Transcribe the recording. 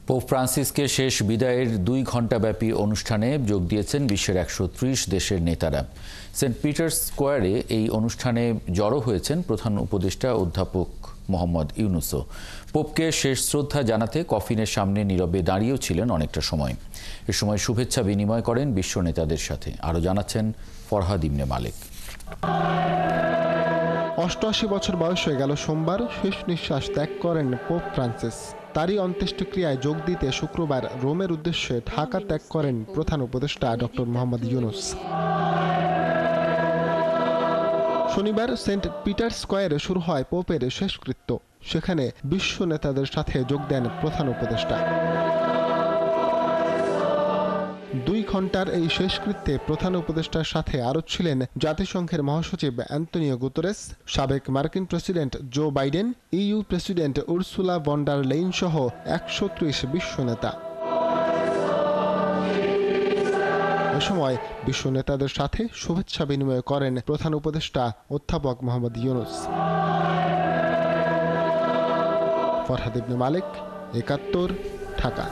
Pope ফ্রান্সিসকে শেষ বিদায়ের 2 ঘণ্টাব্যাপী অনুষ্ঠানে যোগ দিয়েছেন বিশ্বের 130 দেশের নেতারা। সেন্ট পিটার্স স্কোয়ারে এই অনুষ্ঠানে জড়ো হয়েছেন প্রধান উপদেষ্টা অধ্যাপক মোহাম্মদ ইউনূসও। পোপকে শেষ শ্রদ্ধা জানাতে কফিনের সামনে নীরবে দাঁড়িয়েও ছিলেন অনেকটা সময়। এ সময় শুভেচ্ছা বিনিময় করেন বিশ্ব নেতাদের সাথে। আরও জানাচ্ছেন ফরহাদ ইবনে মালেক। 88 বছর বয়স হয়ে গেল সোমবার শেষ নিঃশ্বাস ত্যাগ করেন পোপ ফ্রান্সিস। তারই অন্ত্যেষ্টিক্রিয়ায় যোগ দিতে শুক্রবার রোমের উদ্দেশ্যে ঢাকা ত্যাগ করেন প্রধান উপদেষ্টা ডক্টর মোহাম্মদ ইউনূস। শনিবার সেন্ট পিটার্স স্কোয়ারে শুরু হয় পোপের শেষকৃত্য। সেখানে বিশ্ব নেতাদের সাথে যোগ দেন প্রধান উপদেষ্টা। 2 ঘণ্টার এই শেষকৃত্যে প্রধান উপদেষ্টার সাথে আরও ছিলেন জাতিসংঘের মহাসচিব অ্যান্তনিও গুতেরেস, সাবেক মার্কিন president Joe Biden, EU president Ursula von der Leyen সহ 130 বিশ্ব নেতা। এ সময় বিশ্ব নেতাদের সাথে শুভেচ্ছা বিনিময় করেন প্রধান উপদেষ্টা অধ্যাপক মোহাম্মদ ইউনূস। ফরহাদ ইবনে মালেক, 71, ঢাকা।